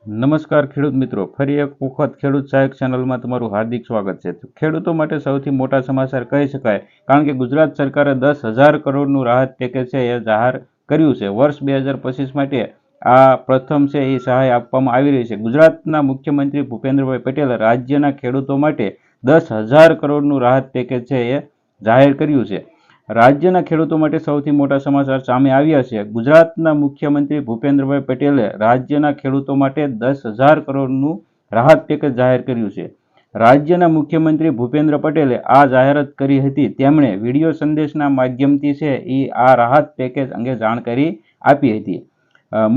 નમસ્કાર ખેડૂત મિત્રો, ફરી એક વખત ખેડૂત સહાયક ચેનલમાં તમારું હાર્દિક સ્વાગત છે। ખેડૂતો માટે સૌથી મોટા સમાચાર કહી શકાય, કારણ કે ગુજરાત સરકારે 10,000 કરોડનું રાહત પેકેજ છે એ જાહેર કર્યું છે। વર્ષ 2025 માટે આ પ્રથમ છે એ સહાય આપવામાં આવી રહી છે। ગુજરાતના મુખ્યમંત્રી ભૂપેન્દ્રભાઈ પટેલે રાજ્યના ખેડૂતો માટે 10,000 કરોડનું રાહત પેકેજ છે એ જાહેર કર્યું છે। રાજ્યના ખેડૂતો માટે સૌથી મોટા સમાચાર સામે આવ્યા છે। ગુજરાતના મુખ્યમંત્રી ભૂપેન્દ્રભાઈ પટેલે રાજ્યના ખેડૂતો માટે 10,000 કરોડનું રાહત પેકેજ જાહેર કર્યું છે। રાજ્યના મુખ્યમંત્રી ભૂપેન્દ્ર પટેલે આ જાહેરાત કરી હતી। તેમણે વિડીયો સંદેશના માધ્યમથી છે એ આ રાહત પેકેજ અંગે જાણકારી આપી હતી।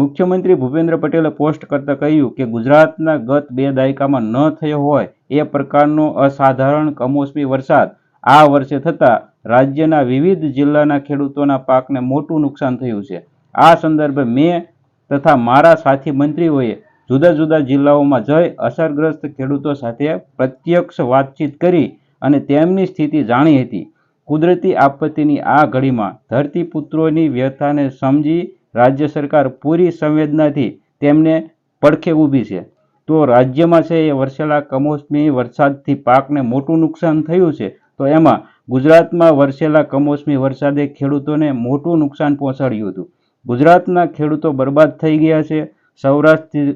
મુખ્યમંત્રી ભૂપેન્દ્ર પટેલે પોસ્ટ કરતા કહ્યું કે ગુજરાતના ગત 2 દાયકામાં ન થયો હોય એ પ્રકારનો અસાધારણ કમોસમી વરસાદ આ વર્ષે થતાં રાજ્યના વિવિધ જિલ્લાના ખેડૂતોના પાકને મોટું નુકસાન થયું છે। આ સંદર્ભે મેં તથા મારા સાથી મંત્રીઓએ જુદા જુદા જિલ્લાઓમાં જઈ અસરગ્રસ્ત ખેડૂતો સાથે પ્રત્યક્ષ વાતચીત કરી અને તેમની સ્થિતિ જાણી હતી। કુદરતી આપત્તિની આ ઘડીમાં ધરતીપુત્રોની વ્યથાને સમજી રાજ્ય સરકાર પૂરી સંવેદનાથી તેમને પડખે ઊભી છે। તો રાજ્યમાં છે એ વરસેલા કમોસમી વરસાદથી પાકને મોટું નુકસાન થયું છે, તો એમાં ગુજરાતમાં વરસેલા કમોસમી વરસાદે ખેડૂતોને મોટું નુકસાન પહોંચાડ્યું હતું। ગુજરાતના ખેડૂતો બરબાદ થઈ ગયા છે।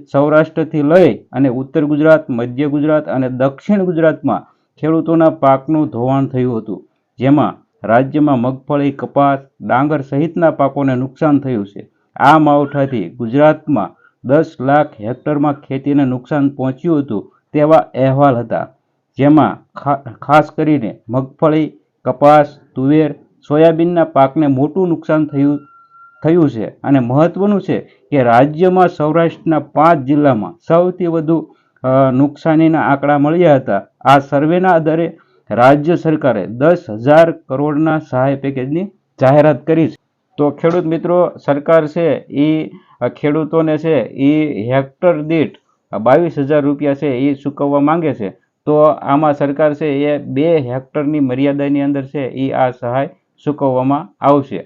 સૌરાષ્ટ્રથી લઈ અને ઉત્તર ગુજરાત, મધ્ય ગુજરાત અને દક્ષિણ ગુજરાતમાં ખેડૂતોના પાકનું ધોવાણ થયું હતું, જેમાં રાજ્યમાં મગફળી, કપાસ, ડાંગર સહિતના પાકોને નુકસાન થયું છે। આ માવઠાથી ગુજરાતમાં 10 લાખ હેક્ટરમાં ખેતીને નુકસાન પહોંચ્યું હતું તેવા અહેવાલ હતા, જેમાં ખાસ કરીને મગફળી, કપાસ, તુવેર, સોયાબીનના પાકને મોટું નુકસાન થયું છે। અને મહત્વનું છે કે રાજ્યમાં સૌરાષ્ટ્રના 5 જિલ્લામાં સૌથી વધુ નુકસાનીના આંકડા મળ્યા હતા। આ સર્વેના આધારે રાજ્ય સરકારે 10,000 કરોડના સહાય પેકેજની જાહેરાત કરી છે। તો ખેડૂત મિત્રો, સરકાર છે એ ખેડૂતોને છે એ હેક્ટર દીઠ 22,000 રૂપિયા છે એ ચૂકવવા માંગે છે। તો આમાં સરકાર છે એ 2 હેક્ટરની મર્યાદાની અંદર છે એ આ સહાય ચૂકવવામાં આવશે।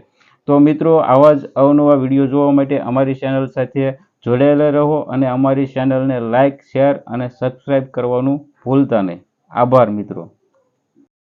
તો મિત્રો, આવા જ અવનવા વિડીયો જોવા માટે અમારી ચેનલ સાથે જોડાયેલા રહો અને અમારી ચેનલને લાઇક, શેર અને સબસ્ક્રાઈબ કરવાનું ભૂલતા નહીં। આભાર મિત્રો।